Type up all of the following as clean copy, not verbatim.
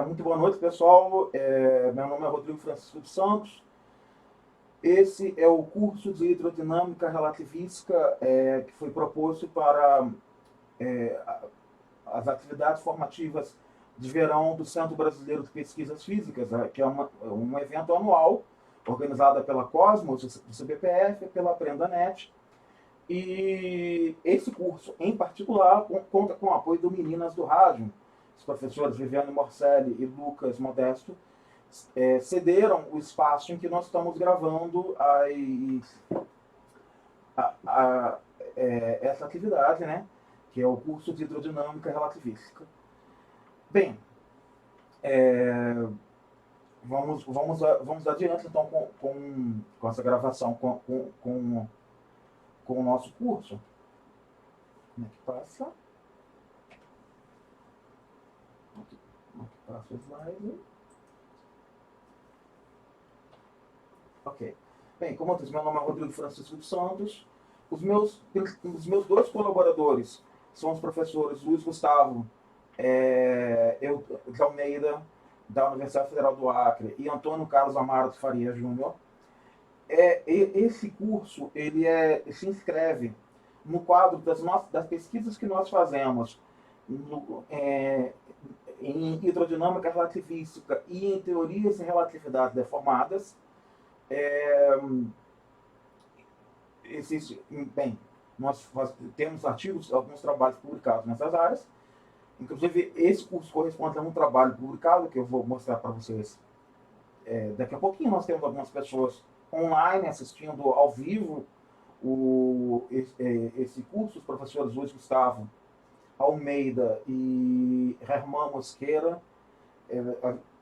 Muito boa noite, pessoal. Meu nome é Rodrigo Francisco dos Santos. Esse é o curso de hidrodinâmica relativística que foi proposto para é, as atividades formativas de verão do Centro Brasileiro de Pesquisas Físicas, que é um evento anual organizado pela Cosmos, do CBPF, e pela AprendaNet. E esse curso, em particular, conta com o apoio do Meninas do Rádio. Os professores Viviane Morcelli e Lucas Modesto cederam o espaço em que nós estamos gravando essa atividade, né? Que é o curso de hidrodinâmica relativística. Bem, vamos adiante então com essa gravação com o nosso curso. Como é que passa? Como é que passa o slide? Ok. Bem, como eu disse, meu nome é Rodrigo Francisco dos Santos. Os meus dois colaboradores são os professores Luiz Gustavo de Almeida, da Universidade Federal do Acre, e Antônio Carlos Amaro de Faria Júnior. Esse curso se inscreve no quadro das pesquisas que nós fazemos em hidrodinâmica relativística e em teorias de relatividade deformadas. Bem, nós temos artigos, alguns trabalhos publicados nessas áreas. Inclusive, esse curso corresponde a um trabalho publicado que eu vou mostrar para vocês daqui a pouquinho. Nós temos algumas pessoas online assistindo ao vivo esse curso, os professores Luiz Gustavo Almeida e Herman Mosqueira.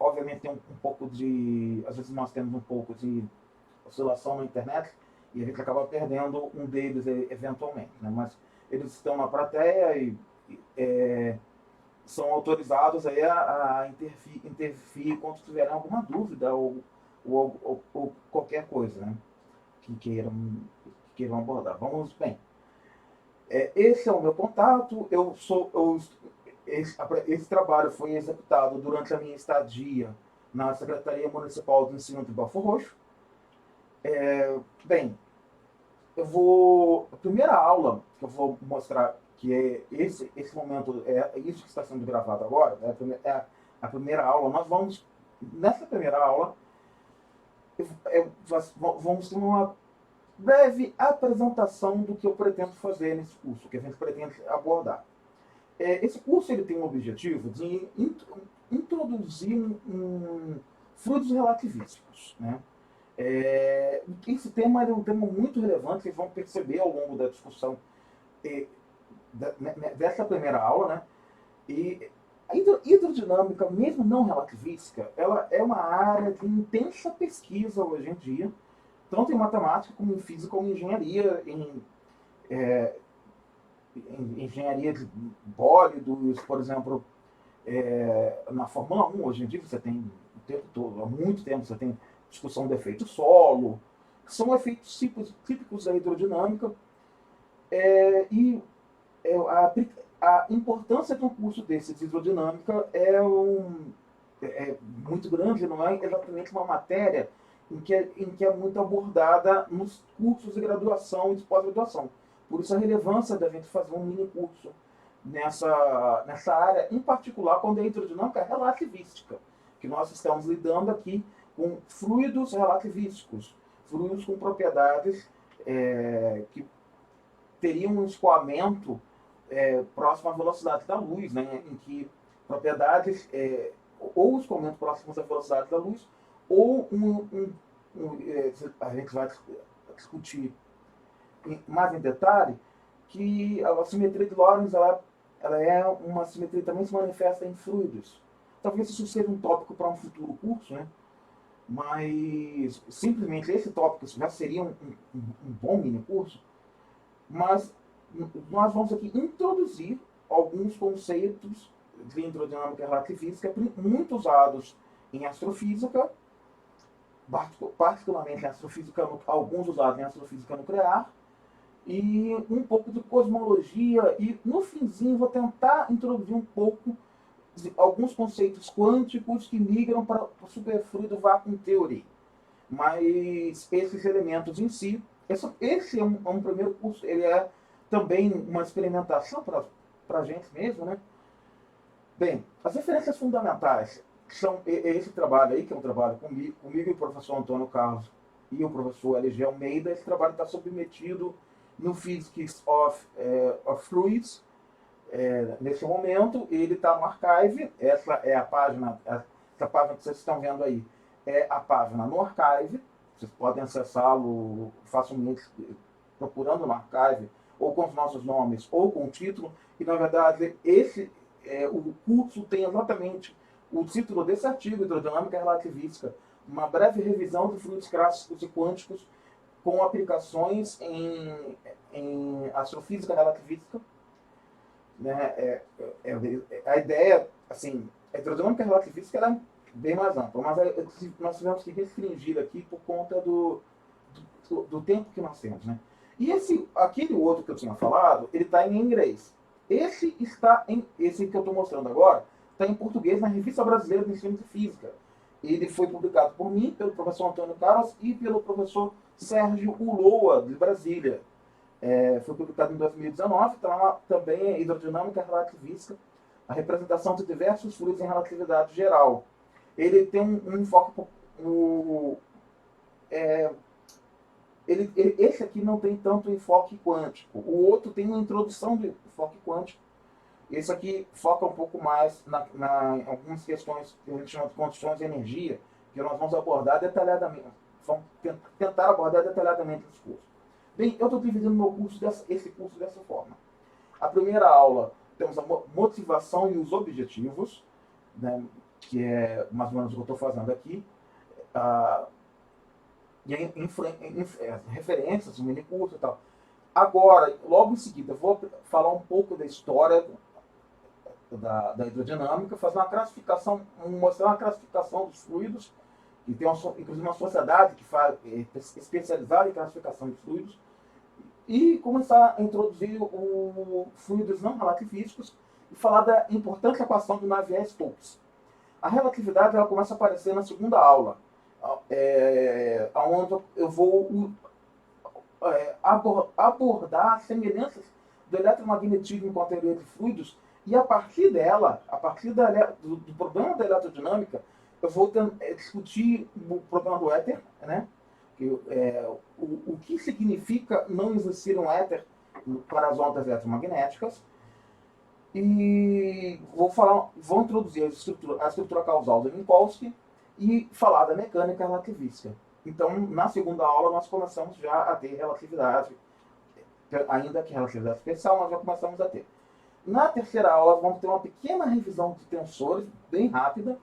Obviamente tem um pouco de... Às vezes nós temos um pouco de oscilação na internet e a gente acaba perdendo um deles eventualmente, né? Mas eles estão na plateia e são autorizados aí a intervir quando tiverem alguma dúvida ou qualquer coisa, né? que queiram abordar. Vamos bem. Esse é o meu contato. Esse trabalho foi executado durante a minha estadia na Secretaria Municipal de Ensino de Belford Roxo. Bem, a primeira aula que eu vou mostrar, que é esse momento, é isso que está sendo gravado agora, a primeira aula. Nessa primeira aula, vamos ter uma breve apresentação do que eu pretendo fazer nesse curso, que a gente pretende abordar. Esse curso ele tem o objetivo de introduzir fluidos relativísticos, né? Esse tema é um tema muito relevante, vocês vão perceber ao longo da discussão dessa primeira aula, né? E a hidrodinâmica, mesmo não relativística, ela é uma área de intensa pesquisa hoje em dia, tanto em matemática como em física, como em engenharia, em engenharia de bólidos, por exemplo. Na Fórmula 1, hoje em dia, você tem o tempo todo, há muito tempo, você tem discussão de efeito solo, que são efeitos típicos da hidrodinâmica. E a importância de um curso desse de hidrodinâmica é muito grande, não é exatamente uma matéria em que é muito abordada nos cursos de graduação e de pós-graduação. Por isso a relevância da gente fazer um mini curso nessa área, em particular quando é hidrodinâmica relativística, que nós estamos lidando aqui com fluidos relativísticos, fluidos com propriedades que teriam um escoamento próximo à velocidade da luz, né, em que propriedades ou escoamento próximo à velocidade da luz, ou a gente vai discutir mais em detalhe que a simetria de Lorentz ela é uma simetria que também se manifesta em fluidos. Talvez isso seja um tópico para um futuro curso, né? Mas simplesmente esse tópico já seria um bom mini curso. Mas nós vamos aqui introduzir alguns conceitos de hidrodinâmica relativística muito usados em astrofísica, particularmente em astrofísica, alguns usados em astrofísica nuclear, e um pouco de cosmologia, e no finzinho vou tentar introduzir um pouco alguns conceitos quânticos que migram para o superfluido vacuum theory. Mas esses elementos em si, esse é um primeiro curso, ele é também uma experimentação para a gente mesmo, né? Bem, as referências fundamentais são esse trabalho aí, que é um trabalho comigo e o professor Antônio Carlos e o professor LG Almeida. Esse trabalho está submetido no Physics of Fluids. Nesse momento, ele está no Archive. Essa é a página, essa página que vocês estão vendo aí é a página no Archive. Vocês podem acessá-lo facilmente procurando no Archive, ou com os nossos nomes, ou com o título. E, na verdade, o curso tem exatamente o título desse artigo, Hidrodinâmica Relativística, uma breve revisão de fluidos clássicos e quânticos com aplicações em astrofísica relativística. Né? A ideia, assim, a hidrodinâmica relativística ela é bem mais ampla, mas nós tivemos que restringir aqui por conta do tempo que nós temos. Né? E aquele outro que eu tinha falado, ele está em inglês. Esse que eu estou mostrando agora está em português na Revista Brasileira de Ensino de Física. Ele foi publicado por mim, pelo professor Antônio Carlos e pelo professor Sérgio Uloa, de Brasília. Foi publicado em 2019, tá também hidrodinâmica relativística, a representação de diversos fluidos em relatividade geral. Ele tem um enfoque esse aqui não tem tanto enfoque quântico. O outro tem uma introdução de enfoque quântico. Esse aqui foca um pouco mais em algumas questões que a gente chama de condições de energia, que nós vamos abordar detalhadamente. Vamos tentar abordar detalhadamente esse curso. Bem, eu estou dividindo esse curso dessa forma. A primeira aula, temos a motivação e os objetivos, né, que é mais ou menos o que eu estou fazendo aqui. Referências, um mini curso e tal. Agora, logo em seguida, eu vou falar um pouco da história da hidrodinâmica, fazer uma classificação, mostrar uma classificação dos fluidos, e tem inclusive uma sociedade que faz especializada em classificação de fluidos, e começar a introduzir fluidos não relativísticos e falar da importante equação do Navier-Stokes. A relatividade ela começa a aparecer na segunda aula, onde eu vou abordar as semelhanças do eletromagnetismo com a teoria de fluidos, e a partir dela, do problema da eletrodinâmica, eu vou discutir o problema do éter, né? O que significa não existir um éter para as ondas eletromagnéticas, e vou introduzir a estrutura causal de Minkowski e falar da mecânica relativística. Então, na segunda aula, nós começamos já a ter relatividade, ainda que relatividade especial, nós já começamos a ter. Na terceira aula, vamos ter uma pequena revisão de tensores, bem rápida.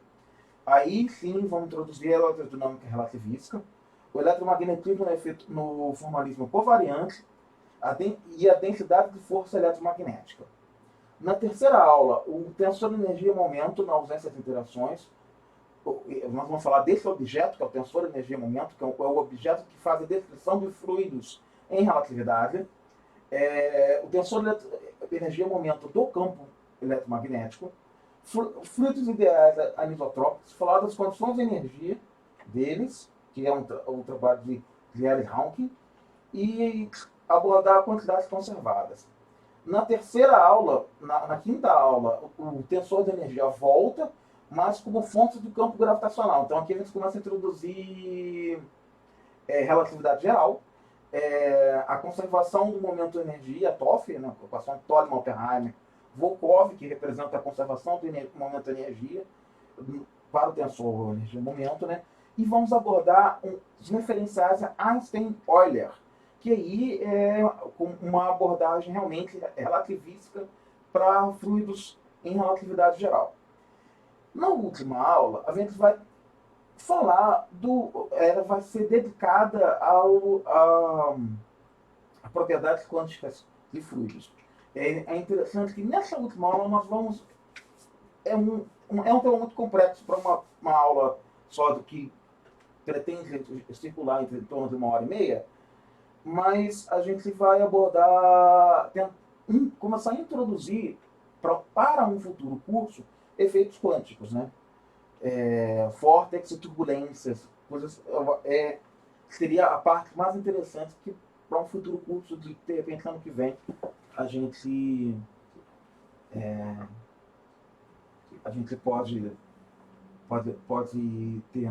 Aí, sim, vamos introduzir a eletrodinâmica relativística, o eletromagnetismo no formalismo covariante e a densidade de força eletromagnética. Na terceira aula, o tensor de energia e momento na ausência de interações. Nós vamos falar desse objeto, que é o tensor de energia e momento, que é o objeto que faz a descrição de fluidos em relatividade. O tensor de energia e momento do campo eletromagnético. Fluidos ideais anisotrópicos, falar das condições de energia deles, que é um trabalho de Erich Hawking, e abordar quantidades conservadas. Na terceira aula, na quinta aula, o tensor de energia volta, mas como fonte do campo gravitacional. Então aqui a gente começa a introduzir relatividade geral, a conservação do momento de energia, TOF, né, a equação de Tolman, Oppenheimer, Volkov, que representa a conservação do momento de energia para o tensor energia-momento, né? E vamos abordar os referenciais a Einstein-Euler, que aí é uma abordagem realmente relativística para fluidos em relatividade geral. Na última aula, a gente vai falar ela vai ser dedicada a propriedades quânticas de fluidos. É interessante que nessa última aula nós vamos... É um tema muito complexo para uma aula só do que pretende circular em torno de 1h30, mas a gente vai abordar, começar a introduzir para um futuro curso, efeitos quânticos, né? Vórtices e turbulências, coisas, seria a parte mais interessante que para um futuro curso de repente ano que vem a gente pode ter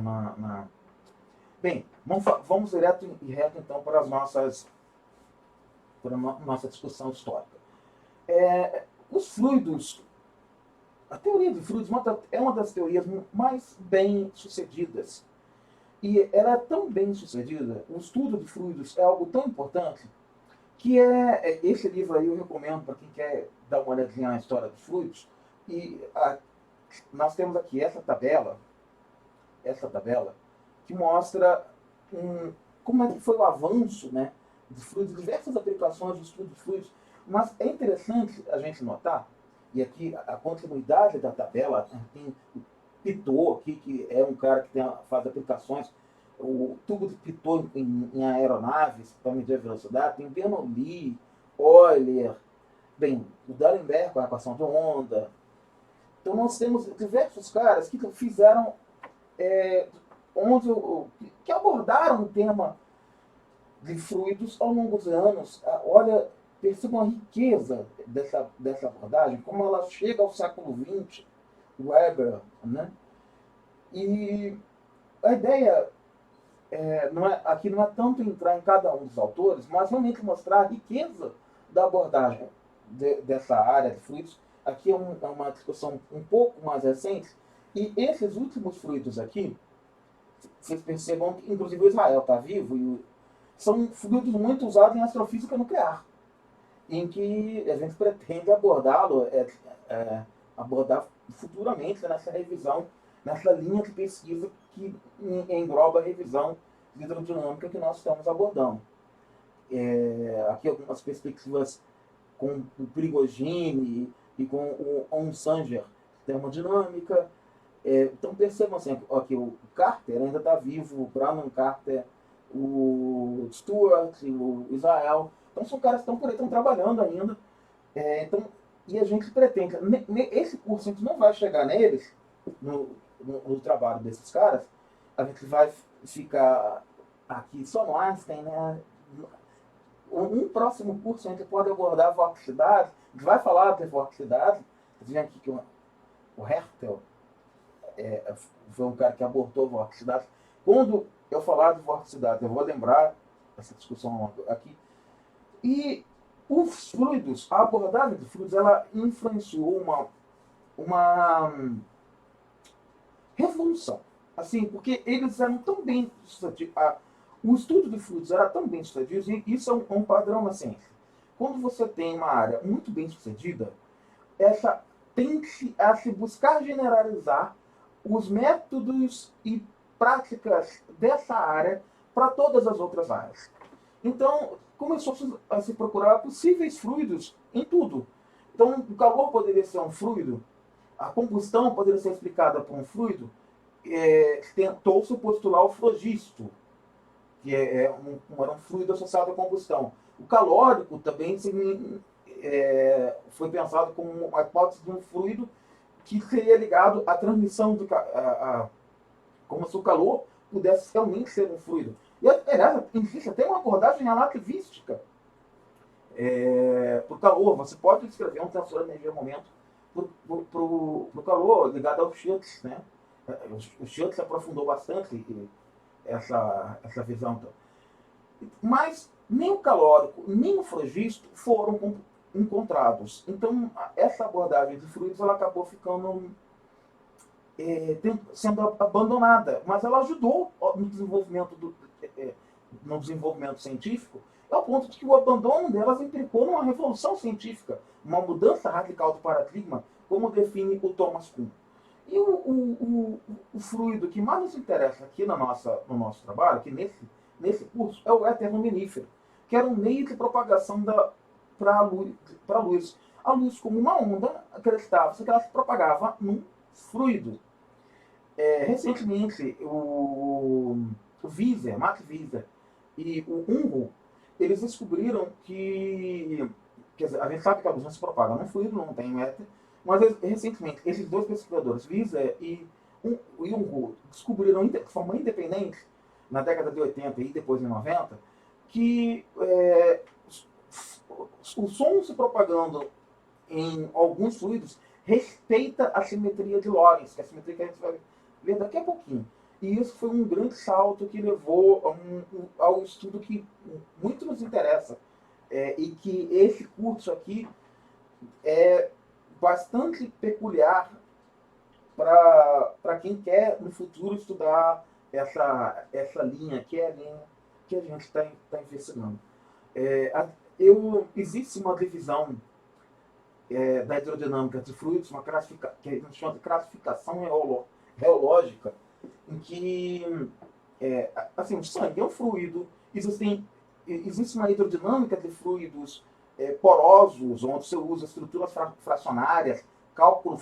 Bem, vamos direto e reto então para a nossa discussão histórica. Os fluidos, a teoria de fluidos é uma das teorias mais bem sucedidas. E ela é tão bem sucedida, o estudo de fluidos é algo tão importante, que esse livro aí eu recomendo para quem quer dar uma olhadinha na história dos fluidos. E nós temos aqui essa tabela, que mostra como é que foi o avanço, né, de fluidos, diversas aplicações do estudo de fluidos. Mas é interessante a gente notar, e aqui a continuidade da tabela, tem o Pitot aqui, que é um cara que faz aplicações, o tubo de Pitot em aeronaves para medir a velocidade, tem Bernoulli, Euler, bem, o D'Alembert com a equação de onda. Então nós temos diversos caras que fizeram, que abordaram o tema de fluidos ao longo dos anos. Olha, percebam a riqueza dessa abordagem, como ela chega ao século XX, Weber, né? E a ideia aqui não é tanto entrar em cada um dos autores, mas realmente mostrar a riqueza da abordagem dessa área de fluidos. Aqui é uma discussão um pouco mais recente, e esses últimos fluidos aqui, vocês percebam que inclusive o Israel está vivo, e são fluidos muito usados em astrofísica nuclear, em que a gente pretende abordar futuramente nessa revisão, nessa linha de pesquisa que engloba a revisão de hidrodinâmica que nós estamos abordando. Aqui algumas perspectivas com o Prigogine e com o Onsager, termodinâmica. Então percebam assim, aqui, o Carter ainda está vivo, o Brannon Carter, o Stewart, o Israel. Então são caras que estão por aí, estão trabalhando ainda. E a gente pretende, esse curso a gente não vai chegar neles, no trabalho desses caras, a gente vai ficar aqui só no Einstein, né? Um próximo curso a gente pode abordar a vorticidade, a gente vai falar de vorticidade. Vocês veem aqui que o Hertel foi um cara que abordou a vorticidade. Quando eu falar de vorticidade, eu vou lembrar essa discussão aqui. E os fluidos, a abordagem de fluidos, ela influenciou uma revolução. Assim, porque eles eram tão bem sucedidos, o estudo de fluidos era tão bem sucedido, e isso é um padrão na ciência. Quando você tem uma área muito bem sucedida, tende a se buscar generalizar os métodos e práticas dessa área para todas as outras áreas. Então, começou a se procurar possíveis fluidos em tudo. Então, o calor poderia ser um fluido, a combustão poderia ser explicada por um fluido. Tentou-se postular o flogisto, que era um fluido associado à combustão. O calórico também foi pensado como uma hipótese de um fluido que seria ligado à transmissão como se o calor pudesse realmente ser um fluido. E, aliás, existe até uma abordagem relativística para o calor. Você pode descrever um tensor de energia-momento para o calor ligado ao Schultz, né? O Schultz aprofundou bastante essa visão. Mas nem o calórico, nem o flogisto foram encontrados. Então, essa abordagem de fluidos ela acabou ficando sendo abandonada, mas ela ajudou no desenvolvimento científico, ao ponto de que o abandono delas implicou numa revolução científica, uma mudança radical do paradigma, como define o Thomas Kuhn. E o fluido que mais nos interessa aqui no nosso trabalho, aqui nesse curso, é o éter luminífero, que era um meio de propagação para a luz. A luz, como uma onda, acreditava-se que ela se propagava num fluido. Recentemente, o Max Wieser e o Unruh, eles descobriram que, quer dizer, a gente sabe que a luz não se propaga num fluido, não tem éter, Mas recentemente, esses dois pesquisadores, Lisa e Hu, descobriram de forma independente, na década de 80 e depois em 90, que o som se propagando em alguns fluidos respeita a simetria de Lorentz, que é a simetria que a gente vai ver daqui a pouquinho. E isso foi um grande salto que levou ao estudo que muito nos interessa, e que esse curso aqui é bastante peculiar para quem quer no futuro estudar essa linha, que é a linha que a gente está investigando. Existe uma divisão da hidrodinâmica de fluidos, que a gente chama de classificação reológica, em que assim, o sangue é um fluido, existe uma hidrodinâmica de fluidos porosos, onde você usa estruturas fracionárias, cálculo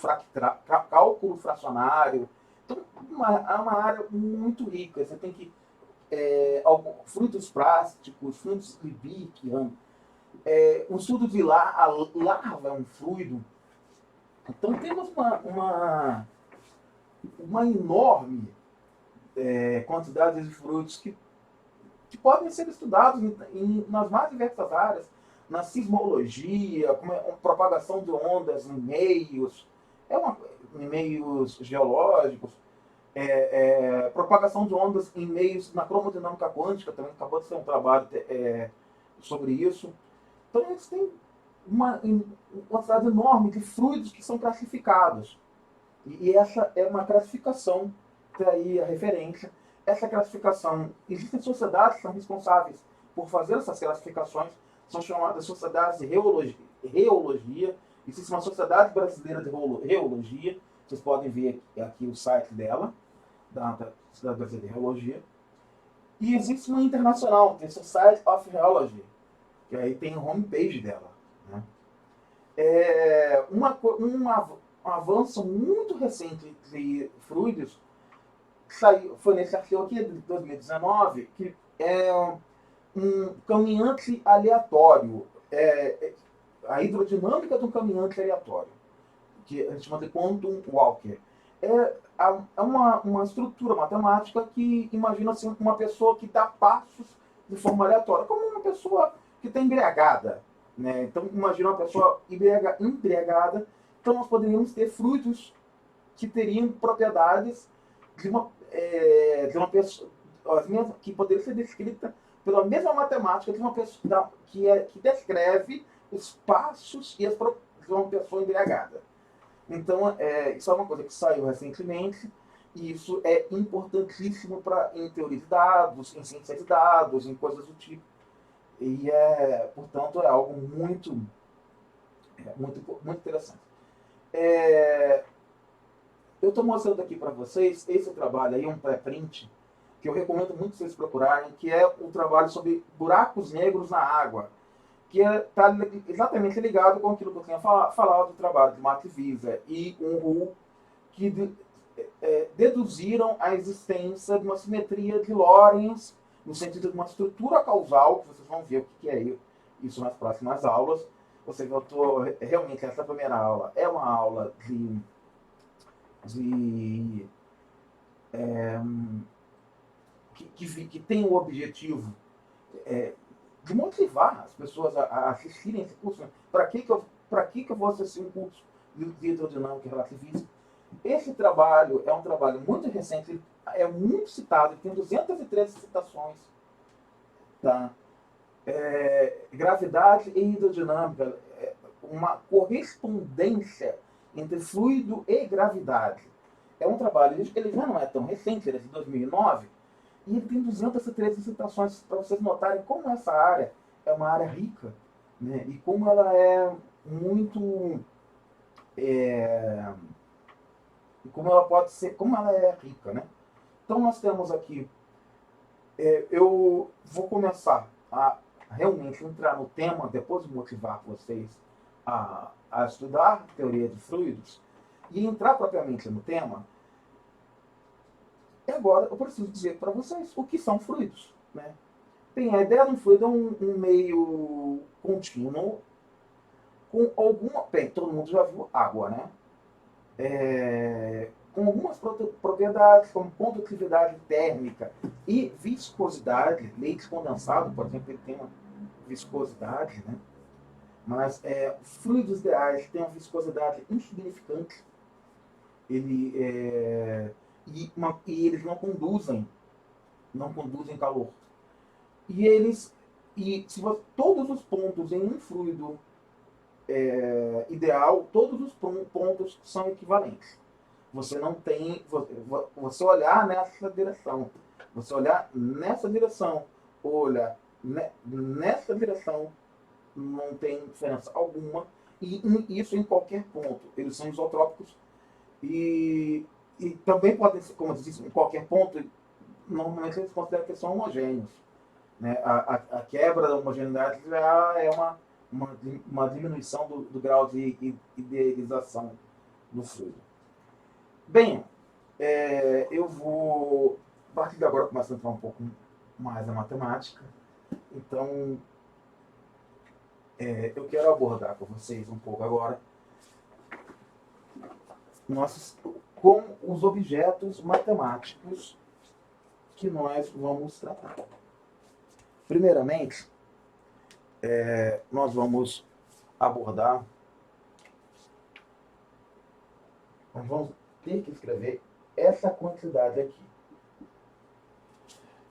fracionário. Então, é uma área muito rica. Você tem que fluidos plásticos, fluidos Liebig, o estudo de a larva é um fluido. Então temos uma enorme quantidade de fluidos que podem ser estudados nas mais diversas áreas, na sismologia, como propagação de ondas em meios, em meios geológicos, propagação de ondas em meios na cromodinâmica quântica, também acabou de ser um trabalho sobre isso. Então, eles têm uma quantidade enorme de fluidos que são classificados. E essa é uma classificação, está aí a referência. Essa classificação, existem sociedades que são responsáveis por fazer essas classificações, são chamadas sociedades de reologia. Existe uma sociedade brasileira de reologia, vocês podem ver aqui o site dela, da Sociedade Brasileira de Reologia. E existe uma internacional, que é Society of Geology, que aí tem o homepage dela. Né? Um avanço muito recente de fluidos foi nesse artigo aqui de 2019, que é um caminhante aleatório, a hidrodinâmica de um caminhante aleatório, que a gente chama de quantum walker. É uma estrutura matemática que imagina assim, uma pessoa que dá passos de forma aleatória, como uma pessoa que está embriagada. Né? Então, imagina uma pessoa embriagada. Então, nós poderíamos ter fluidos que teriam propriedades de uma pessoa que poderia ser descrita pela mesma matemática de uma pessoa que descreve os passos de uma pessoa embriagada. Então, isso é uma coisa que saiu recentemente, e isso é importantíssimo em teoria de dados, em ciência de dados, em coisas do tipo. E, portanto, é algo muito interessante. Eu estou mostrando aqui para vocês esse trabalho aí, um pré-print, que eu recomendo muito vocês procurarem, que é o trabalho sobre buracos negros na água, que está exatamente ligado com aquilo que eu tinha falado do trabalho de Matt Visa e Hu, que deduziram a existência de uma simetria de Lorentz, no sentido de uma estrutura causal, que vocês vão ver o que é isso nas próximas aulas. Vocês vão realmente, essa primeira aula é uma aula que tem o objetivo de motivar as pessoas a assistirem esse curso. Né? Para que eu vou assistir um curso de hidrodinâmica relativista? Esse trabalho é um trabalho muito recente, é muito citado, tem 213 citações. Tá? Gravidade e hidrodinâmica, uma correspondência entre fluido e gravidade. É um trabalho, ele já não é tão recente, ele é de 2009, e ele tem 213 citações, para vocês notarem como essa área é uma área rica, né? E como ela é muito... como ela pode ser, como ela é rica, né? Então nós temos aqui, eu vou começar a realmente entrar no tema, depois de motivar vocês a estudar teoria de fluidos, e entrar propriamente no tema. E agora eu preciso dizer para vocês o que são fluidos. Né? Bem, a ideia de um fluido é um meio contínuo, com alguma... Bem, todo mundo já viu água, né? Com algumas propriedades, como condutividade térmica e viscosidade. Leite condensado, por exemplo, ele tem uma viscosidade, né? Mas fluidos ideais têm uma viscosidade insignificante. Ele, e eles não conduzem calor. E eles, e se você, todos os pontos em um fluido ideal, todos os pontos são equivalentes. Você não tem, você olhar nessa direção, você olhar nessa direção, olhar nessa direção, não tem diferença alguma, e isso em qualquer ponto. Eles são isotrópicos e também podem ser, como eu disse, em qualquer ponto, normalmente eles consideram que são homogêneos. Né? A quebra da homogeneidade já é uma diminuição do grau de idealização do fluido. Bem, eu vou, a partir de agora, começar a entrar um pouco mais na matemática. Então, eu quero abordar com vocês um pouco agora com os objetos matemáticos que nós vamos tratar. Primeiramente, nós vamos abordar, nós vamos ter que escrever essa quantidade aqui.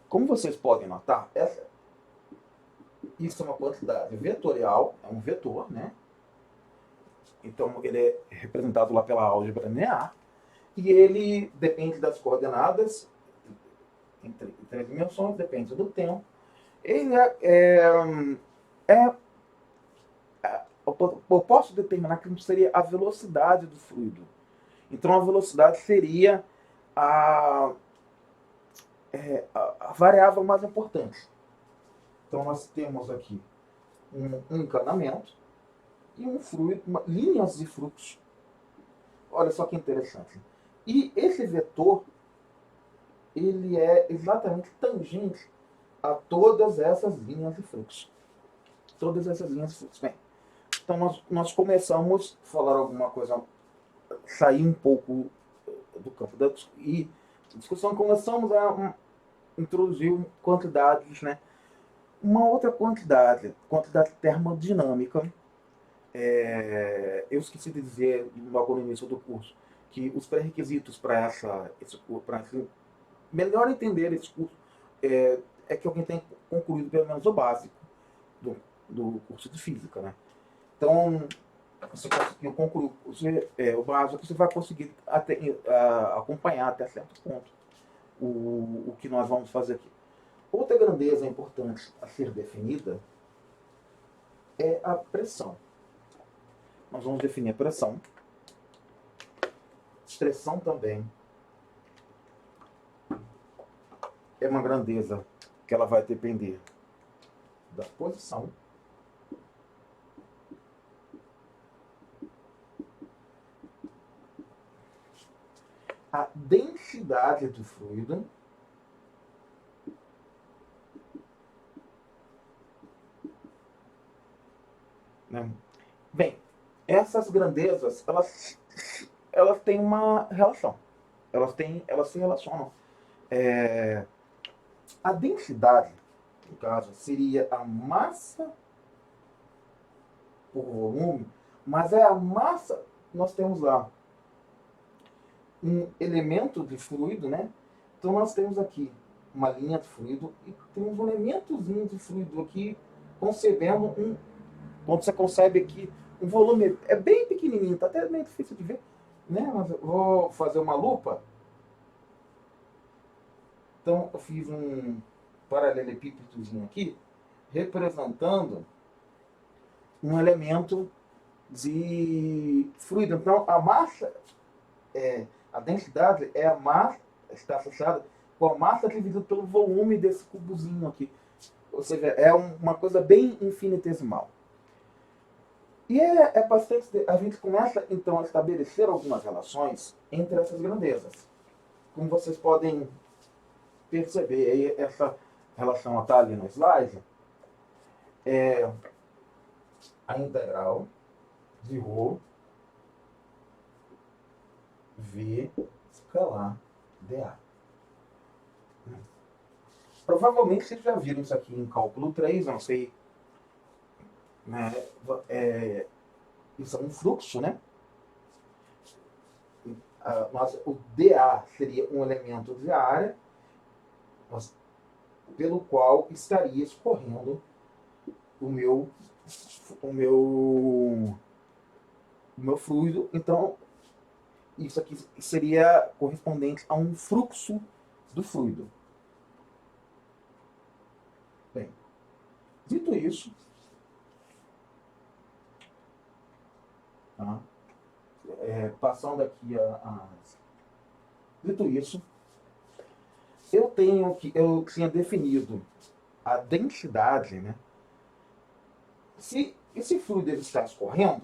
Como vocês podem notar, isso é uma quantidade vetorial, é um vetor, né? Então ele é representado lá pela álgebra linear e ele depende das coordenadas em três dimensões, depende do tempo. Ele eu posso determinar que seria a velocidade do fluido. Então a velocidade seria a variável mais importante. Então nós temos aqui um encanamento e um fluido, linhas de fluxo. Olha só que interessante. E esse vetor, ele é exatamente tangente a todas essas linhas de fluxo. Todas essas linhas de fluxo. Bem, então nós começamos a falar alguma coisa, sair um pouco do campo da discussão, começamos a introduzir quantidades, né? Uma outra quantidade termodinâmica. Eu esqueci de dizer logo no início do curso que os pré-requisitos para melhor entender esse curso que alguém tenha concluído pelo menos o básico do curso de física, né? Então, você conseguiu concluir o básico, você vai conseguir acompanhar até certo ponto o que nós vamos fazer aqui. Outra grandeza importante a ser definida é a pressão. Nós vamos definir a pressão. Pressão também é uma grandeza que ela vai depender da posição, a densidade do fluido, né? Bem, essas grandezas, elas têm uma relação. Elas se relacionam. A densidade, no caso, seria a massa por volume, mas é a massa, nós temos lá um elemento de fluido, né? Então nós temos aqui uma linha de fluido e temos um elementozinho de fluido aqui, concebendo quando você concebe aqui um volume, é bem pequenininho, está até meio difícil de ver, né? Mas eu vou fazer uma lupa. Então eu fiz um paralelepípedozinho aqui, representando um elemento de fluido. Então a massa, a densidade é a massa, está associada com a massa dividida pelo volume desse cubozinho aqui. Ou seja, é uma coisa bem infinitesimal. E bastante. A gente começa então a estabelecer algumas relações entre essas grandezas. Como vocês podem perceber, aí essa relação está ali no slide. A integral de Rho V escalar dA. Provavelmente vocês já viram isso aqui em cálculo 3, não sei, né? Isso é um fluxo, né? O dA seria um elemento de área, pelo qual estaria escorrendo o meu fluido. Então, isso aqui seria correspondente a um fluxo do fluido. Bem, dito isso, tá? Passando aqui dito isso, eu tinha definido a densidade, né? Se esse fluido ele está escorrendo,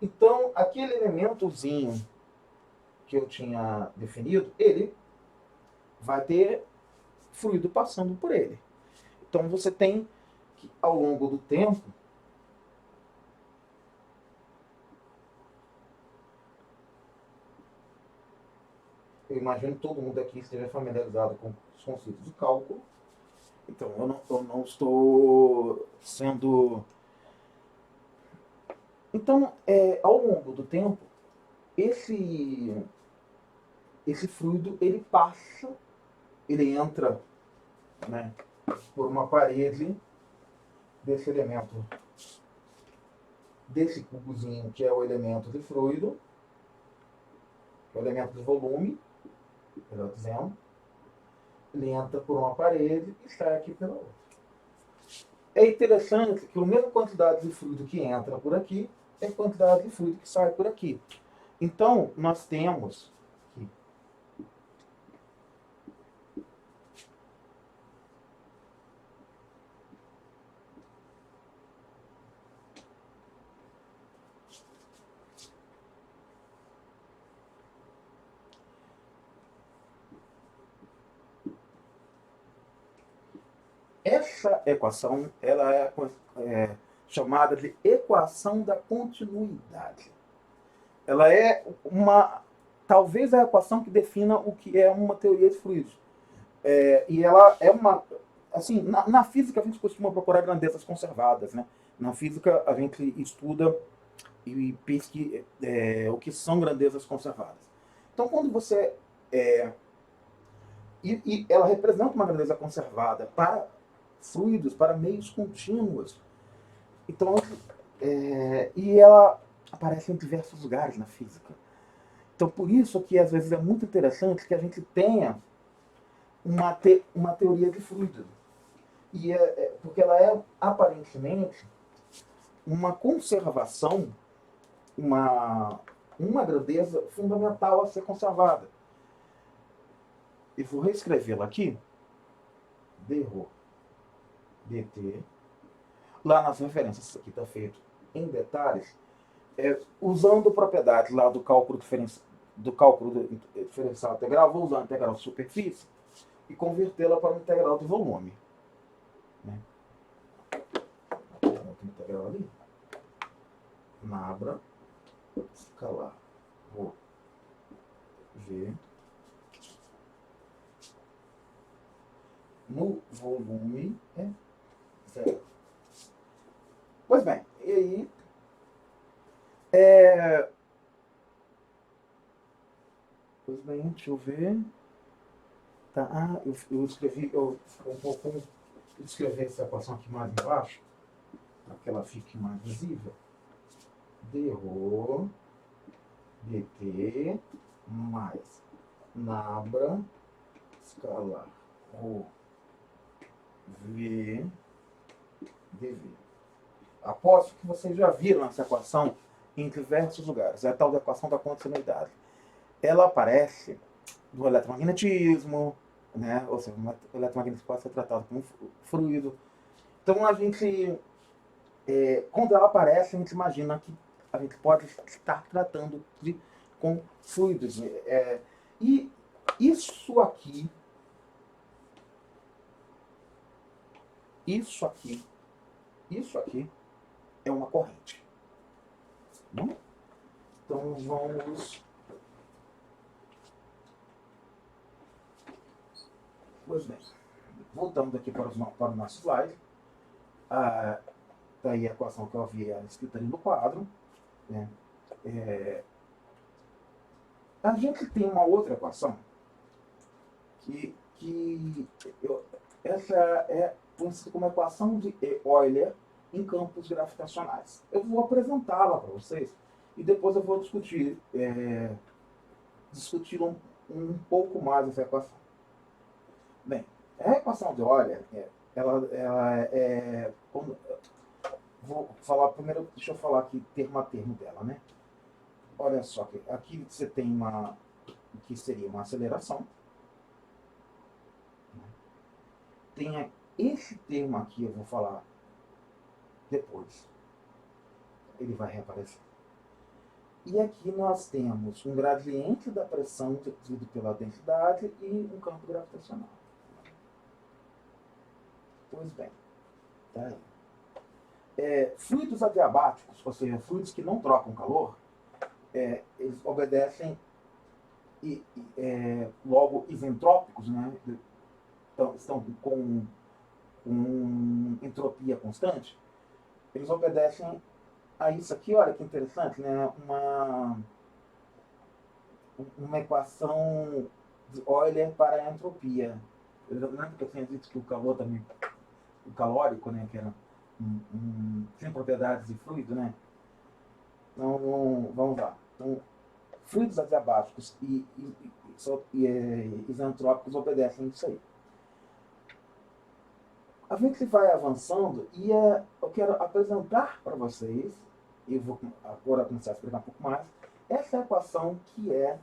então aquele elementozinho que eu tinha definido, ele vai ter fluido passando por ele. Então você tem que, ao longo do tempo, eu imagino que todo mundo aqui esteja familiarizado com os conceitos de cálculo. Então eu não estou sendo... Então, ao longo do tempo, esse fluido ele passa, ele entra, né, por uma parede desse elemento, desse cubozinho que é o elemento de fluido, o elemento de volume, melhor dizendo. Ele entra por uma parede e sai aqui pela outra. É interessante que a mesma quantidade de fluido que entra por aqui é a quantidade de fluido que sai por aqui. Então, nós temos aqui, essa equação, ela é chamada de equação da continuidade. Ela é talvez a equação que defina o que é uma teoria de fluidos. E ela é uma... Assim, na física a gente costuma procurar grandezas conservadas, né? Na física a gente estuda e pesquisa o que são grandezas conservadas. Então, quando você... e ela representa uma grandeza conservada para fluidos, para meios contínuos. Então, e ela aparece em diversos lugares na física. Então, por isso que às vezes é muito interessante que a gente tenha uma teoria de fluido. Porque ela é, aparentemente, uma conservação, uma grandeza fundamental a ser conservada. E vou reescrevê-la aqui. Dρ dt. Lá nas referências, isso aqui está feito em detalhes, usando propriedades lá do cálculo diferencial integral, vou usar a integral de superfície e convertê-la para uma integral de volume. Né? Outra integral ali. Nabra, escalar, Rho, V, no volume é zero. Pois bem, e aí pois bem, deixa eu ver. Tá, eu escrevi, eu escrever essa equação aqui mais embaixo, para que ela fique mais visível. Dρ dt mais nabra escalar Rho V dV. Aposto que vocês já viram essa equação em diversos lugares. É a tal da equação da continuidade. Ela aparece no eletromagnetismo, né? Ou seja, o eletromagnetismo pode ser tratado como fluido. Então, a gente, quando ela aparece, a gente imagina que a gente pode estar tratando com fluidos. E isso aqui é uma corrente. Bom, então vamos... Pois bem, voltando aqui para o nosso slide. Tá aí a equação que eu havia escrita ali no quadro. Né? A gente tem uma outra equação essa é conhecida como equação de Euler em campos gravitacionais. Eu vou apresentá-la para vocês e depois eu vou discutir um pouco mais essa equação. Bem, a equação de Euler, vou falar primeiro, deixa eu falar aqui termo a termo dela, né? Olha só, aqui você tem que seria uma aceleração. Tem esse termo aqui, eu vou falar depois. Ele vai reaparecer. E aqui nós temos um gradiente da pressão dividido pela densidade e um campo gravitacional. Pois bem, tá aí. Fluidos adiabáticos, ou seja, fluidos que não trocam calor, eles obedecem logo isentrópicos, né? Estão com entropia constante, eles obedecem a isso aqui. Olha que interessante, né? Uma equação de Euler para a entropia. Eu lembro que eu tinha dito que o calor também, o calórico, né, que era sem propriedades de fluido, né? Então, vamos lá. Então, fluidos adiabáticos e isentrópicos obedecem isso aí. A gente vai avançando e eu quero apresentar para vocês, e vou agora começar a explicar um pouco mais, essa equação que é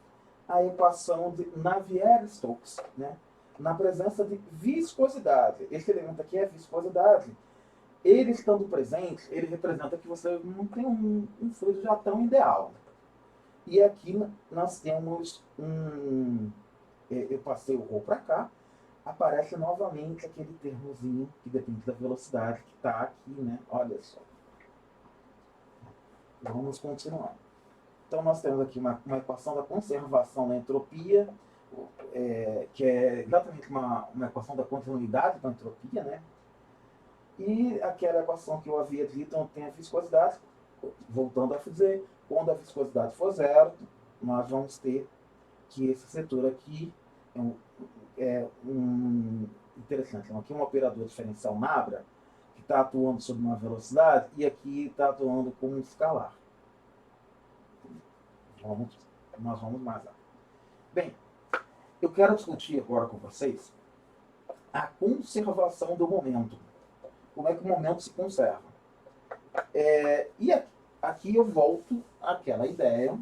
a equação de Navier-Stokes, né? Na presença de viscosidade. Esse elemento aqui é viscosidade. Ele estando presente, ele representa que você não tem um fluido já tão ideal. E aqui nós temos eu passei o ρ para cá, aparece novamente aquele termozinho que depende da velocidade que está aqui, né? Olha só. Vamos continuar. Então nós temos aqui uma equação da conservação da entropia, que é exatamente uma equação da continuidade da entropia, né? E aquela equação que eu havia dito, então tem a viscosidade, voltando a dizer, quando a viscosidade for zero, nós vamos ter que esse setor aqui interessante. Aqui um operador diferencial Nabra, que está atuando sobre uma velocidade, e aqui está atuando como um escalar. Nós vamos mais lá. Bem, eu quero discutir agora com vocês a conservação do momento. Como é que o momento se conserva. E aqui eu volto àquela ideia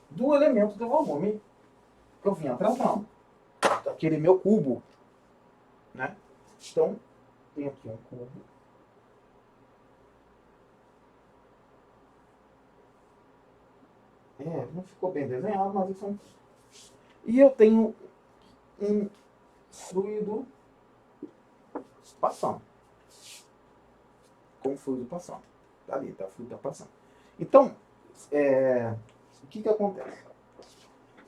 do elemento do volume que eu vinha tratando. Aquele meu cubo. Né? Então, tem aqui um cubo. Não ficou bem desenhado, mas isso é um... E eu tenho um fluido passando. Com o fluido passando. Tá ali, tá? O fluido tá passando. Então, o que acontece?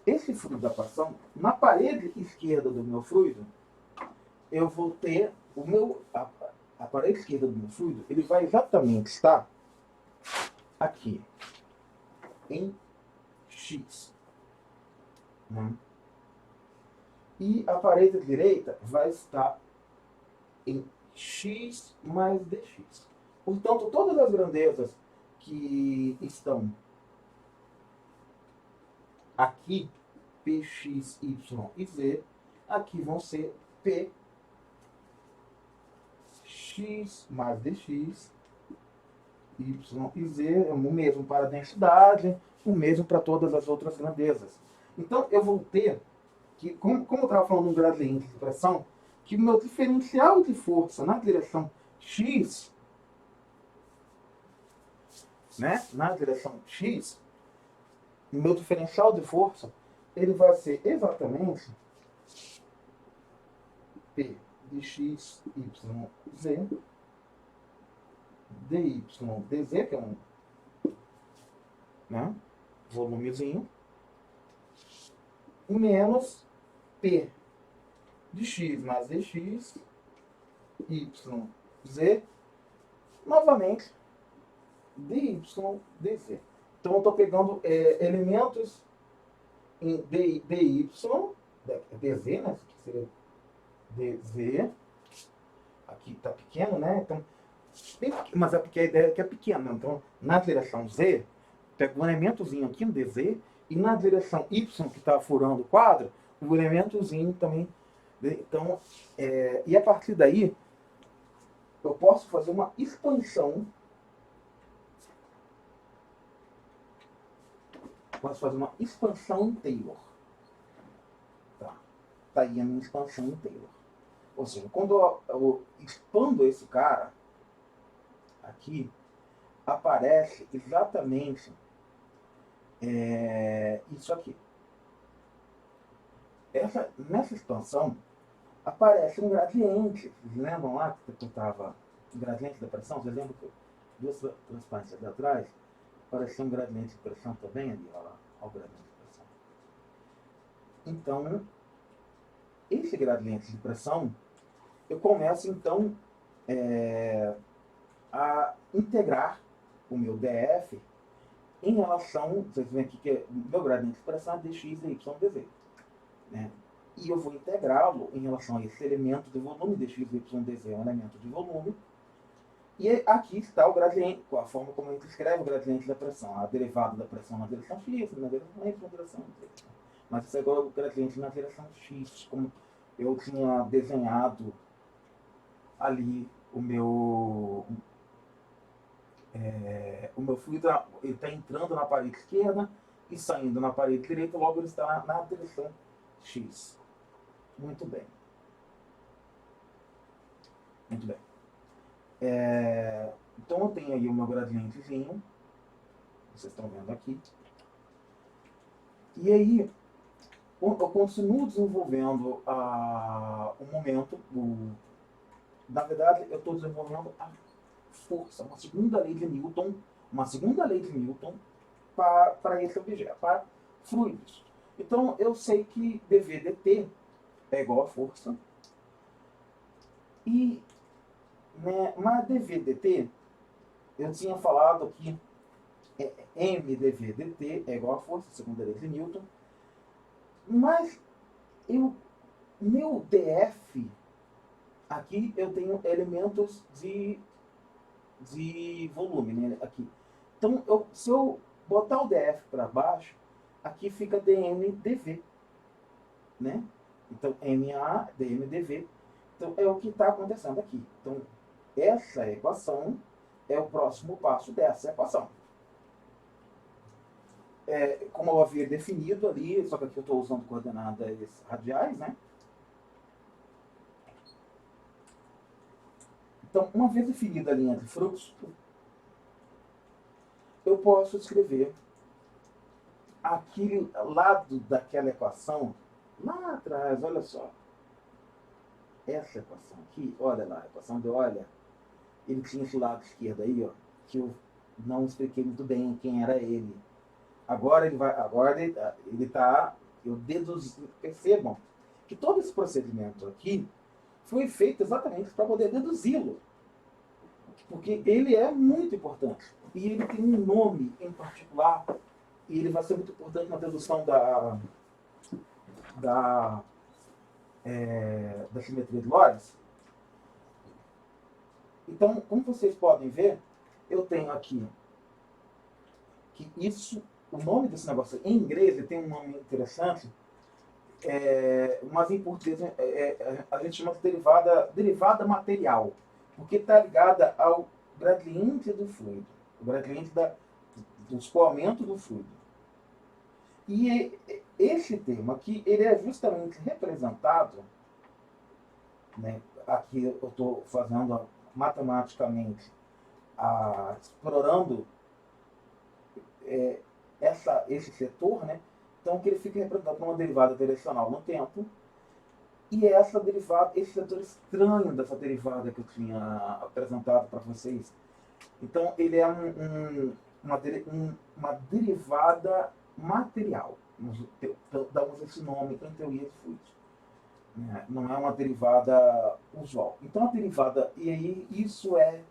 Esse fluido da passando, na parede esquerda do meu fluido, eu vou ter a parede esquerda do meu fluido, ele vai exatamente estar aqui, em X. Né? E a parede direita vai estar em X mais dx. Portanto, todas as grandezas que estão aqui, Px, Y e Z, aqui vão ser P x mais dx, y e z, é o mesmo para a densidade, o mesmo para todas as outras grandezas. Então, eu vou ter que, como eu estava falando no gradiente de pressão, que o meu diferencial de força na direção x, né, na direção x, o meu diferencial de força, ele vai ser exatamente P de x, y, z, dy, dz, que é um, né, volumezinho, menos P de x mais dx, y, z, novamente, dy, dz. Então, eu estou pegando elementos em dy, dz, né? Isso aqui seria dz. Aqui está pequeno, né? Então, mas é porque a ideia é que é pequena. Então, na direção z, pego um elementozinho aqui no dz, e na direção y, que está furando o quadro, o elementozinho também. Então, e a partir daí, eu posso fazer uma expansão. Posso fazer uma expansão em Taylor. Tá aí a minha expansão em Taylor. Ou seja, quando eu expando esse cara, aqui, aparece exatamente isso aqui. Nessa expansão, aparece um gradiente. Vocês lembram lá que eu estava o gradiente da pressão? Vocês lembram que duas transparências ali atrás? Apareceu um gradiente de pressão também ali, olha lá. Olha o gradiente de pressão. Então, esse gradiente de pressão, eu começo então a integrar o meu DF em relação, vocês veem aqui que o meu gradiente de pressão é dx, dy, dz. Né? E eu vou integrá-lo em relação a esse elemento de volume, dx, y, dz é um elemento de volume. E aqui está o gradiente, com a forma como a gente escreve o gradiente da pressão. A derivada da pressão na direção x, na direção y, na direção z. Mas isso é igual ao gradiente na direção x, como eu tinha desenhado ali o meu fluido, ele está entrando na parede esquerda e saindo na parede direita, logo ele está na direção x. Muito bem. Muito bem. Então eu tenho aí o meu gradientezinho, vocês estão vendo aqui. E aí eu continuo desenvolvendo o momento, na verdade eu estou desenvolvendo a força, uma segunda lei de Newton para esse objeto, para fluidos. Então eu sei que dv dt é igual a força. E na dv dt, eu tinha falado que m dv dt é igual a força, segunda lei de Newton. Mas meu df, aqui eu tenho elementos de volume, né, aqui. Então, se eu botar o df para baixo, aqui fica dm dv, né? Então, ma dm dv. Então, é o que está acontecendo aqui. Então, essa equação é o próximo passo dessa equação. Como eu havia definido ali, só que aqui eu estou usando coordenadas radiais, né? Então, uma vez definida a linha de fluxo, eu posso escrever aquele lado daquela equação lá atrás, olha só. Essa equação aqui, olha lá, a equação de olha, ele tinha esse lado esquerdo aí, ó, que eu não expliquei muito bem quem era ele. Agora ele está, eu deduzi, percebam que todo esse procedimento aqui foi feito exatamente para poder deduzi-lo. Porque ele é muito importante. E ele tem um nome em particular, e ele vai ser muito importante na dedução da simetria de Lorentz. Então, como vocês podem ver, eu tenho aqui que isso, o nome desse negócio em inglês, ele tem um nome interessante, mas em português a gente chama de derivada material, porque está ligada ao gradiente do fluido, o gradiente do escoamento do fluido. E esse termo aqui, ele é justamente representado, né, aqui eu estou fazendo matematicamente, explorando esse setor, né? Então que ele fica representado por uma derivada direcional no tempo, E essa derivada, esse setor estranho dessa derivada que eu tinha apresentado para vocês. Então, ele é uma derivada material. Damos esse nome em teoria de fluidos. Né? Não é uma derivada usual. Então, a derivada, e aí isso é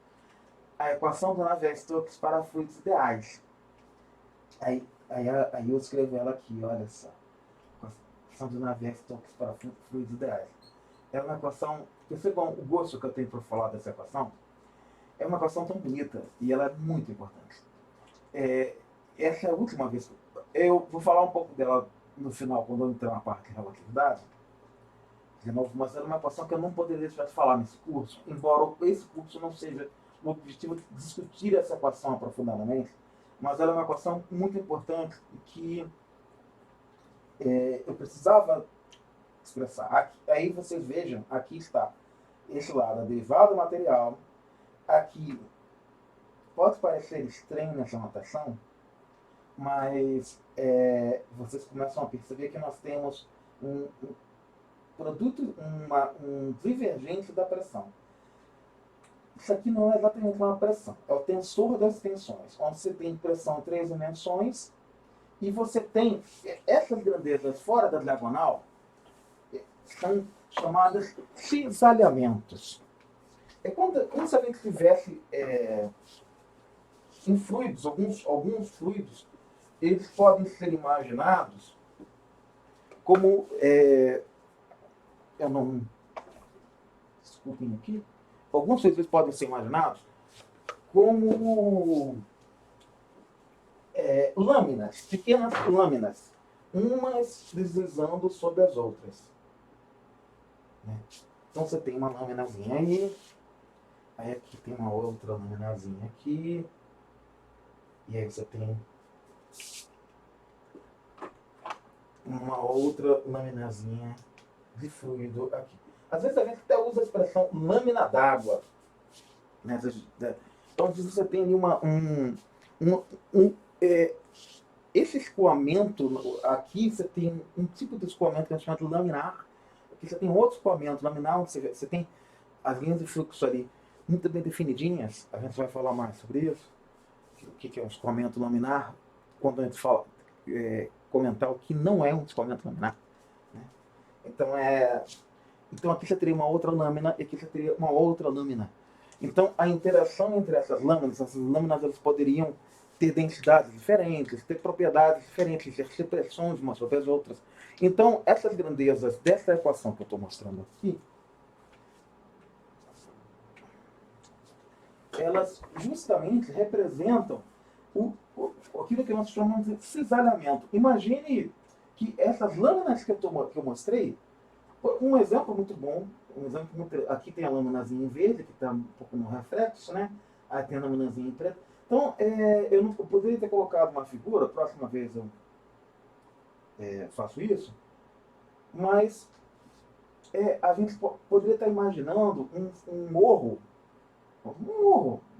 a equação do Navier-Stokes para fluidos ideais. Aí eu escrevo ela aqui, olha só. Equação do Navier-Stokes para fluidos ideais. É uma equação, percebam o gosto que eu tenho por falar dessa equação. É uma equação tão bonita e ela é muito importante. Essa é a última vez. Eu vou falar um pouco dela no final, quando eu entrar na parte de relatividade. De novo, mas era uma equação que eu não poderia deixar de falar nesse curso, embora esse curso não seja o objetivo de discutir essa equação aprofundadamente, mas ela é uma equação muito importante que eu precisava expressar. Aqui, aí vocês vejam, aqui está esse lado, a derivada material. Aqui pode parecer estranho nessa notação, mas vocês começam a perceber que nós temos um produto, um divergente da pressão. Isso aqui não é exatamente uma pressão, é o tensor das tensões, onde você tem pressão em 3 dimensões e você tem essas grandezas fora da diagonal, são chamadas cisalhamentos. É como se a gente tivesse em fluidos, alguns fluidos, eles podem ser imaginados como eu não, desculpem aqui, alguns fluidos podem ser imaginados como lâminas, pequenas lâminas, umas deslizando sobre as outras. Né? Então você tem uma laminazinha aí aqui tem uma outra laminazinha aqui, e aí você tem uma outra laminazinha de fluido aqui. Às vezes a gente até usa a expressão lâmina d'água. Né? Então você tem ali esse escoamento, aqui você tem um tipo de escoamento que é chamado laminar, aqui você tem outro escoamento laminar, onde você tem as linhas de fluxo ali muito bem definidinhas. A gente vai falar mais sobre isso, o que é um escoamento laminar, quando a gente fala, comentar o que não é um escoamento laminar. Né? Então aqui você teria uma outra lâmina e aqui você teria uma outra lâmina. Então a interação entre essas lâminas elas poderiam ter densidades diferentes, ter propriedades diferentes, exercer pressões umas sobre as outras. Então essas grandezas dessa equação que eu estou mostrando aqui, elas justamente representam aquilo que nós chamamos de cisalhamento. Imagine que essas lâminas que eu mostrei, um exemplo muito bom, aqui tem a laminazinha em verde, que está um pouco no reflexo, né? Aí tem a laminazinha em preto. Então, eu poderia ter colocado uma figura, próxima vez eu faço isso, mas a gente poderia estar imaginando um morro,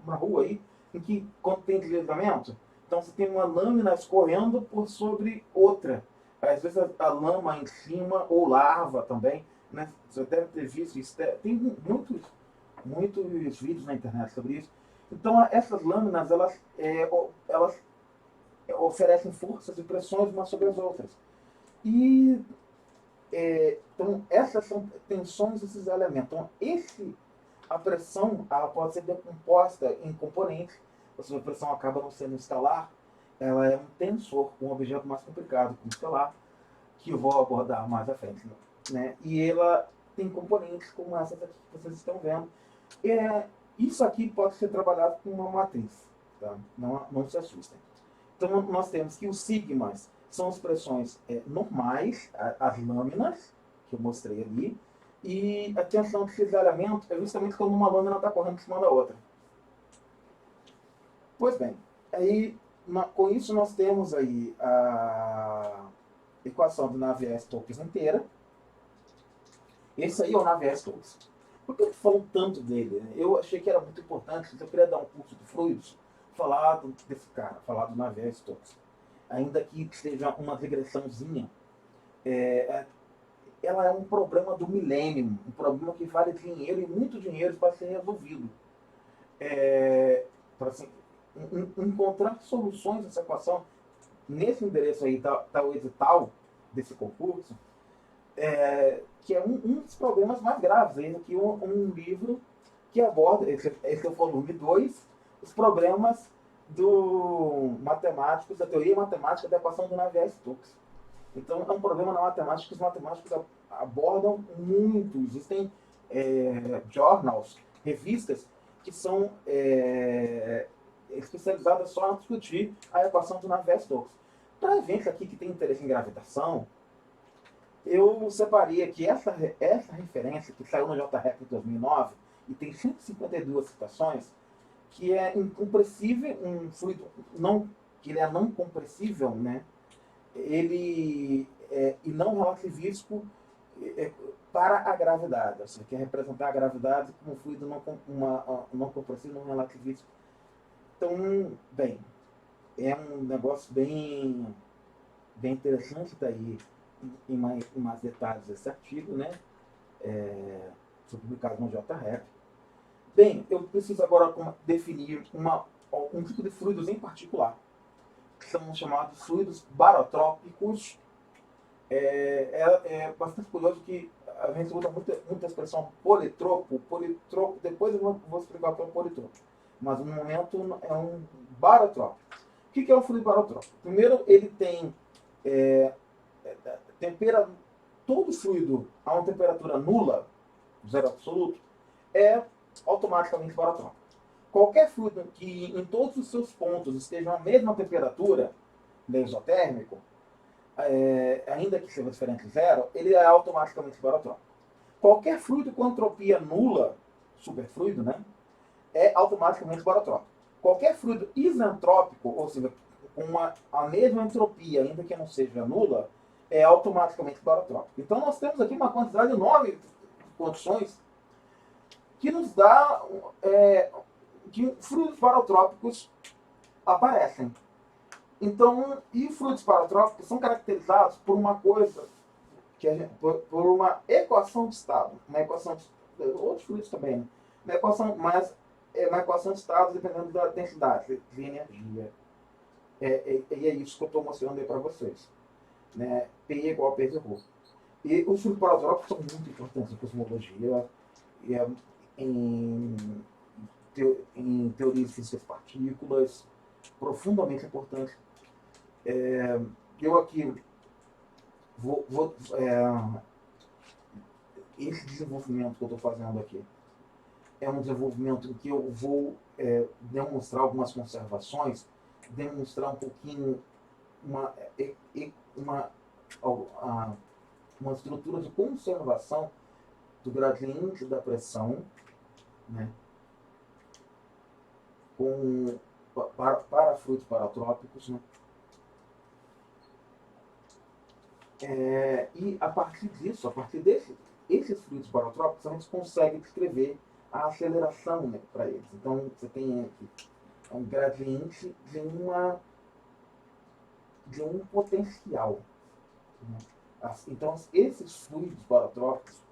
uma rua aí, em que quando tem deslizamento, então você tem uma lâmina escorrendo por sobre outra. Às vezes a lama em cima, ou lava também, né? Você deve ter visto isso. Tem muitos vídeos na internet sobre isso. Então essas lâminas, elas oferecem forças e pressões umas sobre as outras. E então essas são tensões desses elementos. Então a pressão ela pode ser decomposta em componentes. A pressão acaba não sendo escalar, ela é um tensor, um objeto mais complicado, como escalar, que eu vou abordar mais à frente. Né? E ela tem componentes como essas aqui que vocês estão vendo. Isso aqui pode ser trabalhado com uma matriz. Tá? Não se assustem. Então nós temos que os sigmas são as pressões normais, as lâminas, que eu mostrei ali, e a tensão de cisalhamento é justamente quando uma lâmina está correndo em cima da outra. Pois bem, aí com isso nós temos aí a equação do Navier-Stokes inteira. Esse aí é o Navier-Stokes. Por que eu estou falando tanto dele? Eu achei que era muito importante, se eu queria dar um curso de fluidos, falar desse cara, falar do Navier-Stokes. Ainda que seja uma regressãozinha. ela é um problema do milênio, um problema que vale dinheiro e muito dinheiro para ser resolvido. Para assim, encontrar soluções dessa equação, nesse endereço aí tá o edital desse concurso, que é um dos problemas mais graves. Esse aqui é um livro que aborda, esse é o volume 2, os problemas do matemáticos, da teoria matemática da equação do Navier-Stokes. Então, é um problema na matemática que os matemáticos abordam muito. Existem journals, revistas, que são especializadas só em discutir a equação do Navier-Stokes. Para a gente aqui que tem interesse em gravitação, eu separei aqui essa referência que saiu no JREP em 2009 e tem 152 citações, que é incompressível, um fluido não, que ele é não compressível, né? Ele e não relativístico para a gravidade. Você quer representar a gravidade como fluido não compressível, não relativístico. Então, bem, é um negócio bem interessante, está aí em mais detalhes esse artigo, né? Foi publicado no JREP. Bem, eu preciso agora definir um tipo de fluidos em particular, que são chamados fluidos barotrópicos. É bastante curioso que a gente usa muita expressão politropo. Politropo, depois eu vou explicar o que é o politropo. Mas no momento é um barotrópico. O que é um fluido barotrópico? Primeiro, ele tem todo fluido a uma temperatura nula, zero absoluto, é automaticamente barotrópico. Qualquer fluido que em todos os seus pontos estejam à mesma temperatura, mesotérmico, ainda que seja diferente de zero, ele é automaticamente barotrópico. Qualquer fluido com entropia nula, superfluido, né, é automaticamente barotrópico. Qualquer fluido isentrópico, ou seja, com a mesma entropia, ainda que não seja nula, é automaticamente barotrópico. Então nós temos aqui uma quantidade enorme de condições que nos dá que fluidos barotrópicos aparecem. Então, e fluidos barotrópicos são caracterizados por uma coisa, por uma equação de estado. Uma equação de, outros fluidos também, né? Uma equação, mas uma equação de estado dependendo da densidade de energia. E é isso que eu estou mostrando aí para vocês. Né? P igual a P de rho. E os fluidos barotrópicos são muito importantes em cosmologia, em teoria de física de partículas, profundamente importante. Eu aqui esse desenvolvimento que eu estou fazendo aqui é um desenvolvimento em que eu vou demonstrar algumas conservações, demonstrar um pouquinho uma estrutura de conservação do gradiente da pressão, né, para fluidos barotrópicos, né? E a partir disso, esses fluidos barotrópicos, a gente consegue descrever a aceleração, né, para eles. Então, você tem aqui um gradiente de um potencial, né? Então, esses fluidos barotrópicos,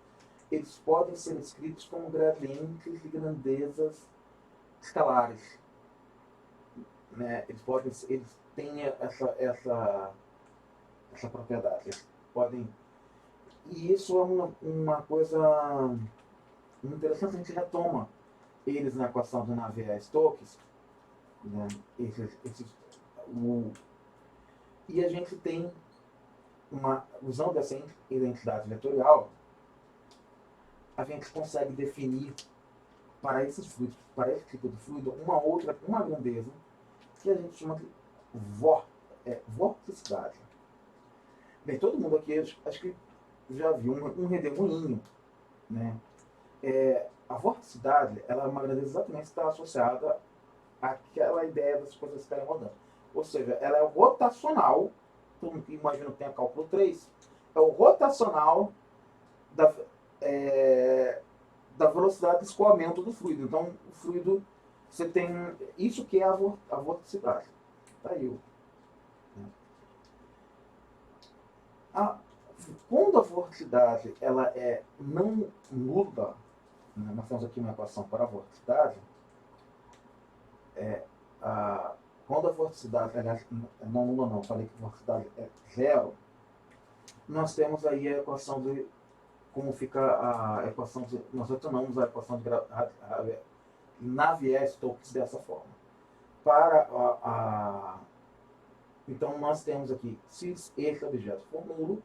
eles podem ser escritos como gradientes de grandezas escalares, né? Eles têm essa propriedade. Eles podem. E isso é uma coisa interessante. A gente retoma eles na equação do Navier-Stokes, né? E a gente tem usando essa identidade vetorial, a gente consegue definir para esses fluidos, para esse tipo de fluido, uma grandeza que a gente chama de vorticidade. Bem, todo mundo aqui acho que já viu um redemoinho, né? A vorticidade, ela é uma grandeza exatamente que está associada àquela ideia das coisas estarem rodando. Ou seja, ela é rotacional. Todo mundo que imagina que tem a cálculo 3, é o rotacional da velocidade de escoamento do fluido. Então, o fluido, você tem isso que é a vorticidade. Tá aí. A Quando a vorticidade ela é não nula, né, nós temos aqui uma equação para a vorticidade, a, quando a vorticidade, aliás, não nula não, falei que a vorticidade é zero, nós temos aí a equação de como fica a equação de, nós retornamos a equação de Navier-Stokes dessa forma. Para então nós temos aqui, se esse objeto for nulo,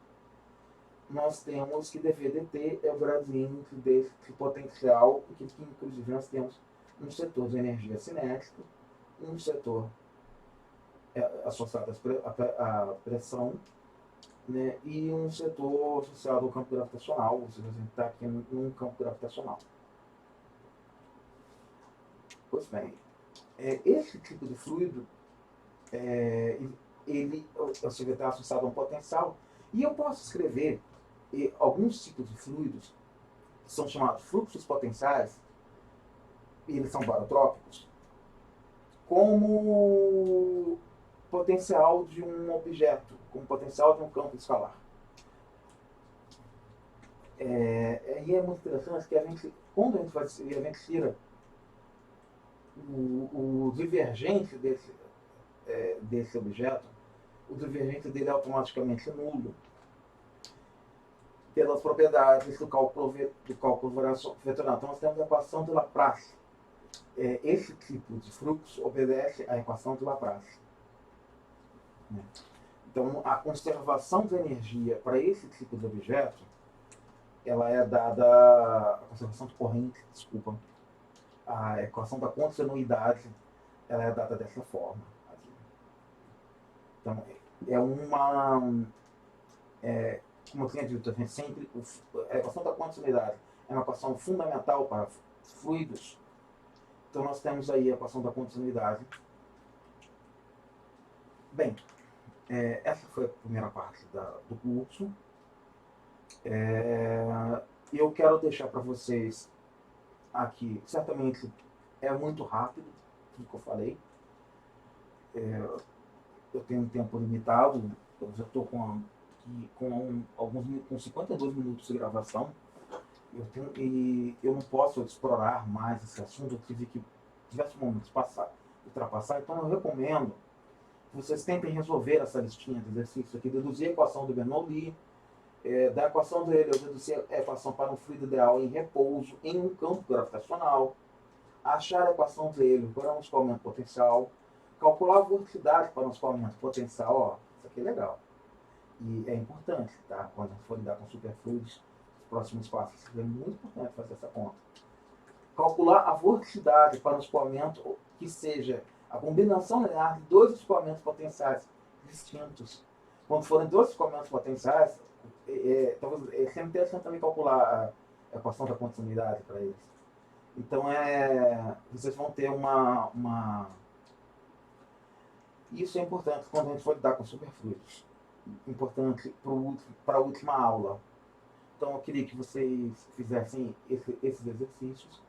nós temos que dv dt é o gradiente desse potencial, que inclusive nós temos um setor de energia cinética, um setor associado à pressão, né, e um setor associado ao campo gravitacional, ou seja, a gente está aqui num campo gravitacional. Pois bem, esse tipo de fluido, ele está associado a um potencial, e eu posso escrever alguns tipos de fluidos, que são chamados fluxos potenciais, e eles são barotrópicos, como potencial de um objeto, como potencial de um campo escalar. E é muito interessante que quando a gente tira o divergente desse objeto, o divergente dele é automaticamente nulo, pelas propriedades do cálculo vetorial. Então nós temos a equação de Laplace. Esse tipo de fluxo obedece à equação de Laplace. Então, a conservação de energia para esse tipo de objeto, ela é dada, a conservação de corrente, desculpa, a equação da continuidade, ela é dada dessa forma. Aqui. Então, como eu tinha dito, a gente sempre, a equação da continuidade é uma equação fundamental para fluidos. Então, nós temos aí a equação da continuidade. Bem, essa foi a primeira parte do curso. Eu quero deixar para vocês aqui, certamente é muito rápido tudo que eu falei. Eu tenho um tempo limitado, eu já estou com 52 minutos de gravação. E eu não posso explorar mais esse assunto, eu tive que diversos momentos ultrapassar, então eu recomendo que vocês tentem resolver essa listinha de exercícios aqui, deduzir a equação do Bernoulli, da equação dele eu deduzir a equação para um fluido ideal em repouso em um campo gravitacional, achar a equação dele para um escoamento potencial, calcular a velocidade para um escoamento potencial, ó, isso aqui é legal. E é importante, tá? Quando a gente for lidar com superfluidos, os próximos passos, é muito importante fazer essa conta. Calcular a velocidade para um escoamento que seja a combinação linear de dois escoamentos potenciais distintos. Quando forem dois escoamentos potenciais, é sempre interessante também calcular a equação da continuidade para eles. Então, vocês vão ter Isso é importante quando a gente for lidar com superfluidos. Importante para a última aula. Então, eu queria que vocês fizessem esses exercícios.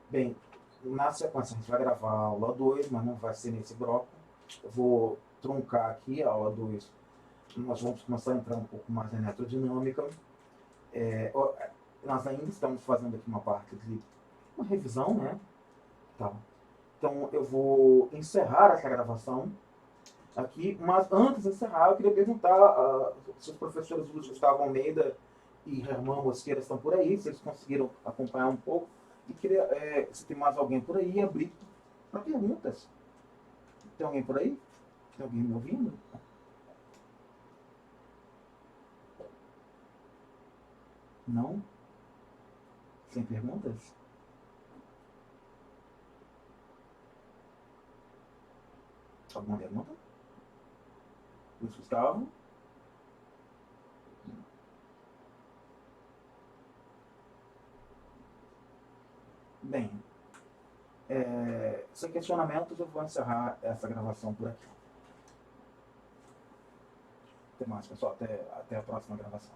Bem, na sequência a gente vai gravar a aula 2, mas não vai ser nesse bloco. Eu vou truncar aqui a aula 2. Nós vamos começar a entrar um pouco mais na eletrodinâmica. Nós ainda estamos fazendo aqui uma parte de uma revisão, né? Tá. Então, eu vou encerrar essa gravação aqui, mas antes de encerrar, eu queria perguntar se os professores Luiz Gustavo Almeida e Herman Mosqueira estão por aí, se eles conseguiram acompanhar um pouco, e queria, se tem mais alguém por aí, abrir para perguntas. Tem alguém por aí? Tem alguém me ouvindo? Não? Sem perguntas? Alguma pergunta? Luiz Gustavo? Bem, sem questionamentos, eu vou encerrar essa gravação por aqui. Até mais, pessoal. Até a próxima gravação.